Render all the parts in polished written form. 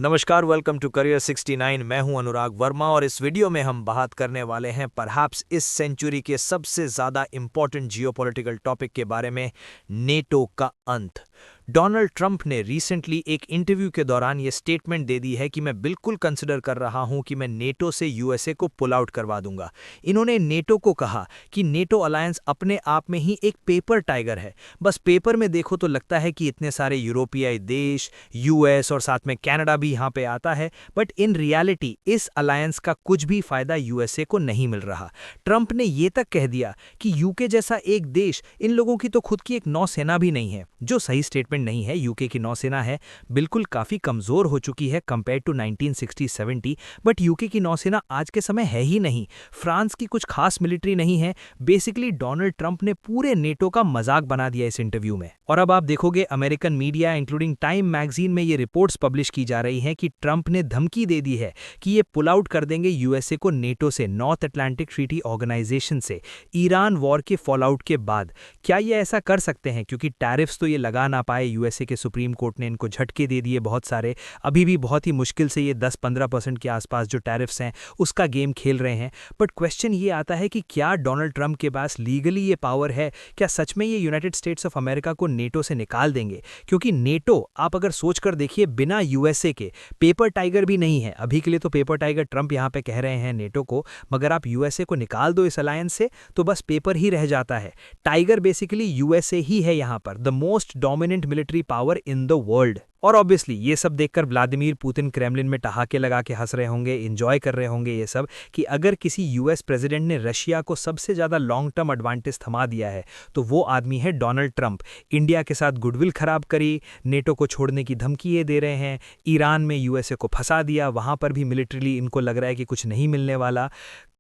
नमस्कार, welcome to career 69। मैं हूं अनुराग वर्मा और इस वीडियो में हम बात करने वाले हैं परहैप्स इस सेंचुरी के सबसे ज़्यादा इंपॉर्टेंट जियोपॉलिटिकल टॉपिक के बारे में, नेटो का अंत। डोनाल्ड ट्रंप ने रिसेंटली एक इंटरव्यू के दौरान ये स्टेटमेंट दे दी है कि मैं बिल्कुल कंसिडर कर रहा हूं कि मैं नेटो से यूएसए को पुल आउट करवा दूंगा। इन्होंने नेटो को कहा कि नेटो अलायंस अपने आप में ही एक पेपर टाइगर है। बस पेपर में देखो तो लगता है कि इतने सारे यूरोपीय देश, यूएस और साथ में कनाडा भी यहाँ पे आता है, बट इन रियलिटी इस अलायंस का कुछ भी फायदा यूएसए को नहीं मिल रहा। ट्रंप ने ये तक कह दिया कि यूके जैसा एक देश, इन लोगों की तो खुद की एक नौसेना भी नहीं है, जो सही स्टेटमेंट नहीं है। यूके की नौसेना है बिल्कुल काफी कमजोर हो चुकी है कंपेयर टू 1960-70, बट यूके की नौसेना आज के समय है ही नहीं। फ्रांस की कुछ खास मिलिट्री नहीं है। बेसिकली डोनाल्ड ट्रंप ने पूरे नेटो का मजाक बना दिया इस इंटरव्यू में। और अब आप देखोगे American media including time magazine में ये रिपोर्ट्स पब्लिश की जा रही हैं कि ट्रंप ने धमकी दे दी है कि ये पुल आउट कर देंगे यूएसए को नेटो से, नॉर्थ अटलांटिक ट्रीटी ऑर्गेनाइजेशन से, ईरान वॉर के फॉलआउट के बाद। क्या ये ऐसा कर सकते हैं? क्योंकि टैरिफ्स तो ये लगा ना पाए, यूएसए के सुप्रीम कोर्ट ने इनको झटके दे दिए बहुत सारे। अभी भी बहुत ही मुश्किल से ये 10-15% के आसपास जो टैरिफ्स हैं उसका गेम खेल रहे हैं। बट क्वेश्चन ये आता है कि क्या डोनाल्ड ट्रंप के पास लीगली ये पावर है? क्या सच में ये यूनाइटेड स्टेट्स ऑफ अमेरिका को नेटो से निकाल देंगे? क्योंकि नेटो, आप अगर सोच कर देखिए, बिना यूएसए के पेपर टाइगर भी नहीं है। अभी के लिए तो पेपर टाइगर ट्रंप यहाँ पे कह रहे हैं नेटो को, मगर आप यूएसए को निकाल दो इस अलायंस से तो बस पेपर ही रह जाता है। टाइगर बेसिकली यूएसए ही है यहाँ पर, the most dominant military power in the world. और ऑब्वियसली ये सब देखकर व्लादिमीर पुतिन क्रेमलिन में ठहाके लगा के हंस रहे होंगे, एंजॉय कर रहे होंगे ये सब, कि अगर किसी यूएस प्रेसिडेंट ने रशिया को सबसे ज्यादा लॉन्ग टर्म एडवांटेज थमा दिया है तो वो आदमी है डोनाल्ड ट्रंप। इंडिया के साथ गुडविल खराब करी, नेटो को छोड़ने की धमकी ये दे रहे हैं, ईरान में यूएसए को फंसा दिया, वहां पर भी मिलिट्रीली इनको लग रहा है कि कुछ नहीं मिलने वाला।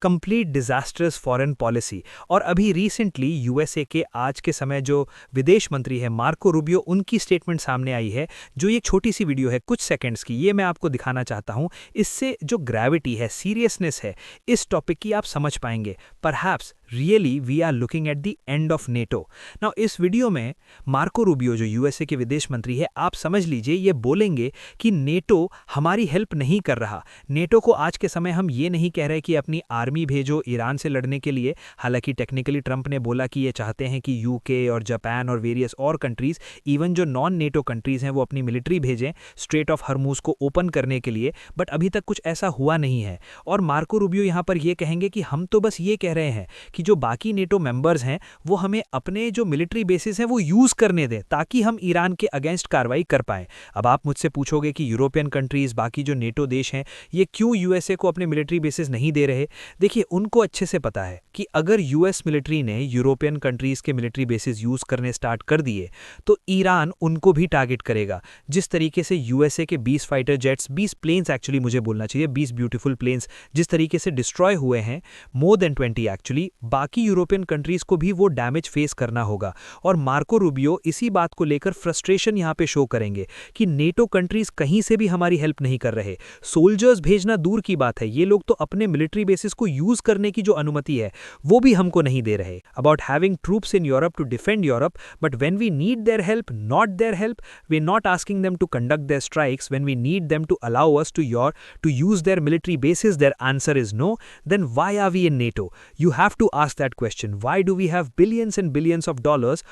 Complete disasters foreign policy. और अभी रिसेंटली यूएसए के आज के समय जो विदेश मंत्री है मार्को रूबियो, उनकी स्टेटमेंट सामने आई है, जो एक छोटी सी वीडियो है कुछ सेकंड्स की, ये मैं आपको दिखाना चाहता हूं। इससे जो ग्रेविटी है, सीरियसनेस है इस टॉपिक की, आप समझ पाएंगे। Perhaps really we are looking at the end of NATO. Now इस वीडियो में मार्को रूबियो जो यूएसए के विदेश मंत्री है, आप समझ लीजिए ये बोलेंगे कि नेटो हमारी हेल्प नहीं कर रहा। नेटो को आज के समय हम ये नहीं कह रहे कि अपनी आर्मी भेजो ईरान से लड़ने के लिए। हालांकि टेक्निकली ट्रंप ने बोला कि ये चाहते हैं कि यूके और जापान और वेरियस और कंट्रीज, इवन जो नॉन नेटो कंट्रीज हैं, वो अपनी मिलिट्री भेजें स्ट्रेट ऑफ हरमूज को ओपन करने के लिए, बट अभी तक कुछ ऐसा हुआ नहीं है। और मार्को रूबियो यहाँ पर ये कहेंगे कि हम तो बस ये कह रहे हैं कि जो बाकी नेटो मेंबर्स हैं वो हमें अपने जो मिलिट्री बेसिस हैं वो यूज करने दें ताकि हम ईरान के अगेंस्ट कार्रवाई कर पाएं। अब आप मुझसे पूछोगे कि यूरोपियन कंट्रीज, बाकी जो नेटो देश हैं, ये क्यों यूएसए को अपने मिलिट्री बेसिस नहीं दे रहे? देखिए, उनको अच्छे से पता है कि अगर यूएस मिलिट्री ने यूरोपियन कंट्रीज के मिलिट्री बेसिस यूज करने स्टार्ट कर दिए तो ईरान उनको भी टारगेट करेगा। जिस तरीके से यूएसए के 20 फाइटर जेट्स, 20 प्लेन्स एक्चुअली मुझे बोलना चाहिए, 20 ब्यूटीफुल प्लेन्स जिस तरीके से डिस्ट्रॉय हुए हैं, मोर देन 20 एक्चुअली, बाकी यूरोपियन कंट्रीज को भी वो डैमेज फेस करना होगा। और मार्को रूबियो इसी बात को लेकर फ्रस्ट्रेशन यहां पे शो करेंगे कि नेटो कंट्रीज कहीं से भी हमारी हेल्प नहीं कर रहे। सोल्जर्स भेजना दूर की बात है, ये लोग तो अपने मिलिट्री बेसिस को यूज करने की जो अनुमति है वो भी हमको नहीं दे रहे। About having troops in Europe to defend Europe, but when we need their help, not their help, we are not asking them to conduct their strikes, when we need them to allow us to use their military bases, their answer is no, then why are we in NATO? You have to ask that question. Why do we have billions and billions of dollars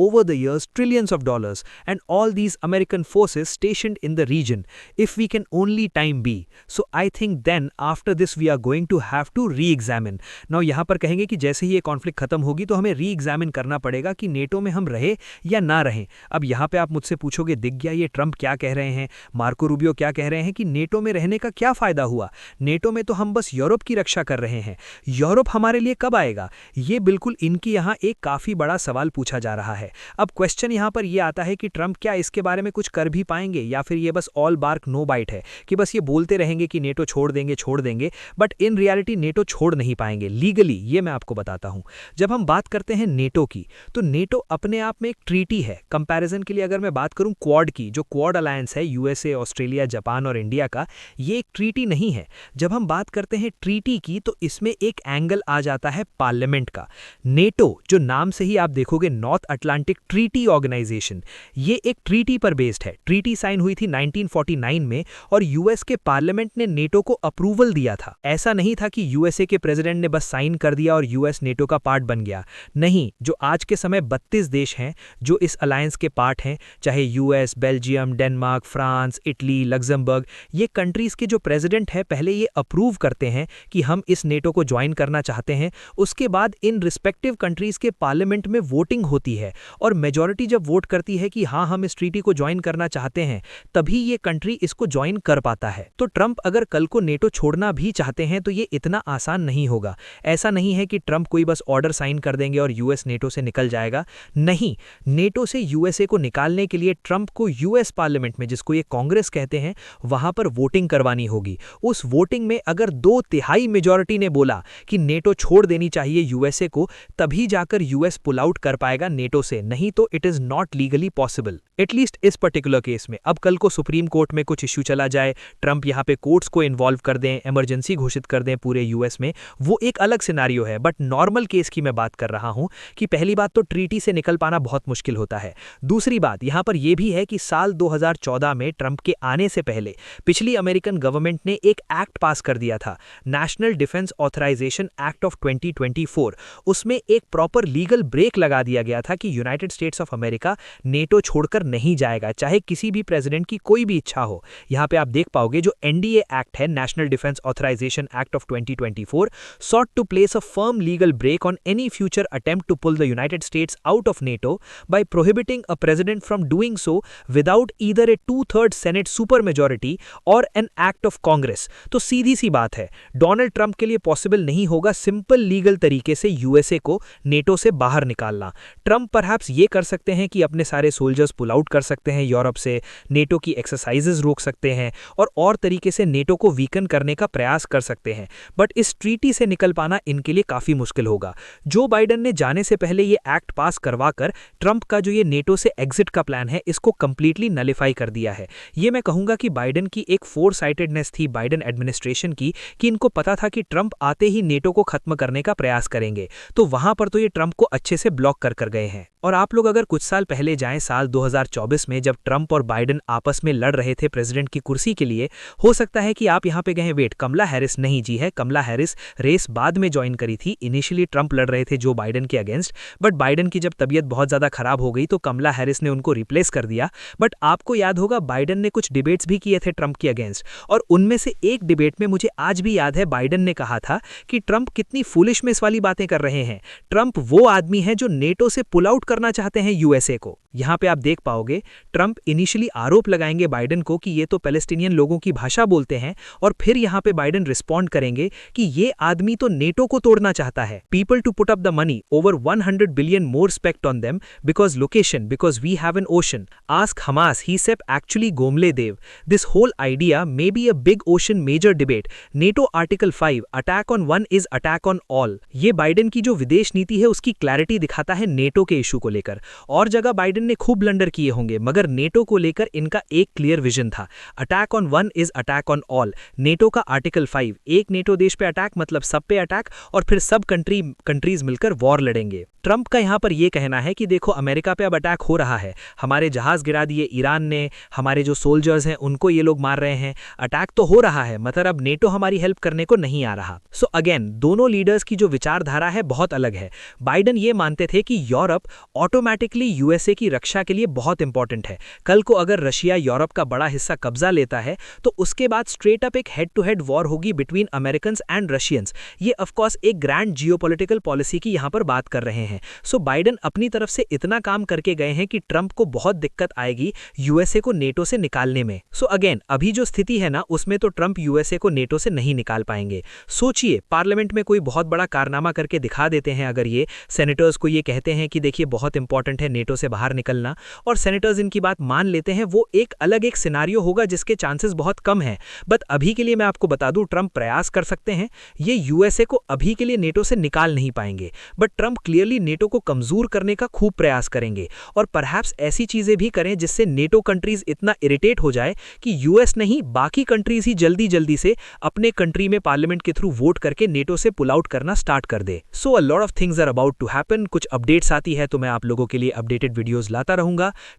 over the years, trillions of dollars, and all these American forces stationed in the region, if we can only time be? So I think then after this we are going to have to re-examine. Now यहाँ पर कहेंगे कि जैसे ही ये conflict खत्म होगी तो हमें री-एग्जामिन करना पड़ेगा कि नेटो में हम रहे या ना रहें। अब यहाँ पे आप मुझसे पूछोगे, दिख गया ये ट्रंप क्या कह रहे हैं, मार्को रूबियो क्या कह रहे हैं कि नेटो में रहने का क्या फायदा हुआ? नेटो में तो हम बस यूरोप की रक्षा कर रहे हैं, यूरोप हमारे लिए कब आएगा? ये बिल्कुल इनकी यहाँ एक काफी बड़ा सवाल पूछा जा रहा है। अब क्वेश्चन यहाँ पर यह आता है कि ट्रंप क्या इसके बारे में कुछ कर भी पाएंगे, या फिर ये बस ऑल बार्क नो बाइट है कि बस ये बोलते रहेंगे कि नेटो छोड़ देंगे, बट इन रियलिटी नेटो छोड़ नहीं पाएंगे लीगली। ये मैं आपको बताता हूं। जब हम बात करते हैं नेटो की, तो नेटो अपने आप में एक ट्रीटी है। कंपैरिजन के लिए अगर मैं बात करूं क्वाड की, जो क्वाड अलायंस है यूएसए, ऑस्ट्रेलिया, जापान और इंडिया का, ये एक ट्रीटी नहीं है। जब हम बात करते हैं ट्रीटी की, तो इसमें एक एंगल आ जाता है पार्लियामेंट का। नेटो, जो नाम से ही आप देखोगे नॉर्थ अटलांटिक ट्रीटी ऑर्गेनाइजेशन, ये एक ट्रीटी पर बेस्ड है। ट्रीटी साइन हुई थी 1949 में और यूएस के पार्लियामेंट ने नेटो को अप्रूवल दिया था। ऐसा नहीं था कि यूएसए के प्रेसिडेंट ने बस साइन कर दिया और यूएस नेटो का पार्ट बन गया। नहीं, जो आज के समय 32 देश हैं जो इस अलायंस के पार्ट हैं, चाहे US, Belgium, Denmark, France, Italy, Luxembourg, ये कंट्रीज के जो प्रेसिडेंट है पहले ये अप्रूव करते हैं कि हम इस नेटो को ज्वाइन करना चाहते हैं। उसके बाद इन रिस्पेक्टिव कंट्रीज के पार्लियामेंट में वोटिंग होती है और मेजॉरिटी जब वोट करती है कि हाँ हम इस ट्रीटी को ज्वाइन करना चाहते हैं, तभी ये कंट्री इसको ज्वाइन कर पाता है। तो ट्रंप अगर कल को नेटो छोड़ना भी चाहते हैं तो ये इतना आसान नहीं होगा। ऐसा नहीं है कि ट्रंप कोई बस ऑर्डर साइन कर देंगे और यूएस नेटो से निकल जाएगा। नहीं, नेटो से यूएसए को निकालने के लिए ट्रंप को यूएस पार्लियामेंट में, जिसको ये कांग्रेस कहते हैं, वहां पर वोटिंग करवानी होगी। उस वोटिंग में अगर 2/3 मेजॉरिटी ने बोला कि नेटो छोड़ देनी चाहिए यूएसए को, तभी जाकर यूएस पुल आउट कर पाएगा नेटो से, नहीं तो it is not legally possible, at least इस पर्टिकुलर केस में। अब कल को सुप्रीम कोर्ट में कुछ इश्यू चला जाए, ट्रंप यहां पे कोर्ट्स को इन्वॉल्व कर दें, इमरजेंसी घोषित कर दें पूरे यूएस में, वो एक अलग सिनारियो है। बट नॉर्मल केस की मैं बात कर रहा हूं कि पहली बात तो ट्रीटी से निकल पाना बहुत मुश्किल होता है। दूसरी बात यहां पर यह भी है कि साल 2014 में ट्रंप के आने से पहले पिछली अमेरिकन गवर्नमेंट ने एक एक्ट पास कर दिया था, National Defense Authorization Act of 2024। उसमें एक प्रॉपर लीगल ब्रेक लगा दिया गया था कि United states of America NATO छोड़कर नहीं जाएगा, चाहे किसी भी प्रेसिडेंट की कोई भी इच्छा हो। यहां पे आप देख पाओगे जो एनडीए एक्ट है, National Defense Authorization Act of 2024, sought to place a firm legal break on any future attempt to pull the United States out of NATO by prohibiting a president from doing so without either a 2/3 Senate supermajority or an act of Congress। तो सीधी सी बात है, Donald Trump के लिए possible नहीं होगा simple legal तरीके से USA को नेटो से बाहर निकालना। ट्रंप परहैप्स ये कर सकते हैं कि अपने सारे सोल्जर्स पुल आउट कर सकते हैं यूरोप से, नेटो की एक्सरसाइजेज रोक सकते हैं और तरीके से नेटो को वीकन करने का प्रयास कर सकते हैं। बट इस ट्रीटी से निकल पाना इनके लिए काफी मुश्किल होगा। जो बाइडेन ने जाने से पहले ये एक्ट पास करवाकर ट्रंप का जो ये नेटो से एग्जिट का प्लान है इसको कंप्लीटली नलिफाई कर दिया है। ये मैं कहूंगा कि बाइडेन की एक फोरसाइटेडनेस थी बाइडेन एडमिनिस्ट्रेशन की, कि इनको पता था कि ट्रंप आते ही नेटो को खत्म करने का प्रयास करेंगे, तो वहां पर तो ये ट्रंप को अच्छे से ब्लॉक कर गए हैं। और आप लोग अगर कुछ साल पहले जाएं, साल 2024 में जब ट्रंप और बाइडेन आपस में लड़ रहे थे प्रेसिडेंट की कुर्सी के लिए, हो सकता है कि आप यहां पे गए वेट कमला हैरिस नहीं जी है, कमला हैरिस रेस बाद में ज्वाइन करी थी। इनिशियली ट्रंप लड़ रहे थे जो बाइडेन के अगेंस्ट, बट बाइडेन की जब तबीयत बहुत ज्यादा खराब हो गई तो कमला हैरिस ने उनको रिप्लेस कर दिया। बट आपको याद होगा बाइडेन ने कुछ डिबेट्स भी किए थे ट्रंप के अगेंस्ट, और उनमें से एक डिबेट में मुझे आज भी याद है बाइडेन ने कहा था कि ट्रंप कितनी फूलिशनेस वाली बातें कर रहे हैं। ट्रंप वो आदमी है जो नेटो से पुल आउट करना चाहते हैं यूएसए को। यहां पे आप देख पाओगे ट्रंप इनिशियली आरोप लगाएंगे बाइडेन को कि ये तो पैलेस्टीनियन लोगों की भाषा बोलते हैं, और फिर यहां पे बाइडेन रिस्पॉन्ड करेंगे कि ये आदमी तो नेटो को तोड़ना चाहता है। People to put up the money over 100 billion more expect on them because location, because we have an ocean. Ask Hamas, he सेप एक्चुअली गोमले देव। This whole idea may be a big ocean major debate. NATO article 5, attack on one is attack on all. ये Biden की जो विदेश नीति है उसकी क्लैरिटी दिखाता है नेटो के इशू को लेकर। और जगह बाइडेन ने खूब ब्लंडर किए होंगे, मगर नेटो को लेकर इनका एक क्लियर विजन था, attack on one is attack on all. NATO का आर्टिकल 5, एक नेटो देश पे अटैक मतलब सब पे अटैक, और फिर सब कंट्रीज मिलकर वॉर लड़ेंगे। ट्रंप का यहां पर यह कहना है कि देखो अमेरिका पे अब अटैक हो रहा है, हमारे जहाज गिरा दिए ईरान ने, हमारे जो सोल्जर्स हैं उनको ये लोग मार रहे हैं, अटैक तो हो रहा है, मतलब अब नेटो हमारी हेल्प करने को नहीं आ रहा। सो अगेन दोनों लीडर्स की जो विचारधारा है बहुत अलग है। बाइडेन ये मानते थे कि यूरोप ऑटोमेटिकली यूएसए की रक्षा के लिए बहुत इंपॉर्टेंट है। कल को अगर रशिया यूरोप का बड़ा हिस्सा कब्जा लेता है तो उसके बाद स्ट्रेट अप एक हेड टू हेड वॉर होगी बिटवीन अमेरिकन एंड रशियंस। ये ऑफकोर्स एक ग्रैंड जियोपॉलिटिकल पॉलिसी की यहां पर बात कर रहे हैं। सो बाइडेन अपनी तरफ से इतना काम करके गए हैं कि ट्रंप को बहुत दिक्कत आएगी यूएसए को नेटो से निकालने में। सो अगेन अभी जो स्थिति है ना उसमें तो ट्रंप यूएसए को नेटो से नहीं निकाल पाएंगे। सोचिए पार्लियामेंट में कोई बहुत बड़ा कारनामा करके दिखा देते हैं, अगर ये सेनेटर्स को ये कहते हैं कि देखिए बहुत इंपॉर्टेंट है नेटो से बाहर निकलना, और सेनेटर्स इनकी बात मान लेते हैं, वो एक अलग एक सिनारियो होगा जिसके चांसेस बहुत कम हैं। बट अभी के लिए मैं आपको बता दूं ट्रंप प्रयास कर सकते हैं, ये यूएसए को अभी के लिए नेटो से निकाल नहीं पाएंगे, बट ट्रंप क्लियरली नेटो को कमजोर करने का खूब प्रयास करेंगे और परहैप्स ऐसी चीजें भी करें जिससे नेटो कंट्रीज इतना इरिटेट हो जाए कि यूएस नहीं बाकी कंट्रीज ही जल्दी जल्दी से अपने कंट्री में पार्लियामेंट के थ्रू वोट करके नेटो से पुल आउट करना स्टार्ट कर दे। So a lot of things are about to happen. कुछ अपडेट्स आती है तो मैं आप लोगों के लिए अपडेटेड वीडियोस लाता रहूंगा।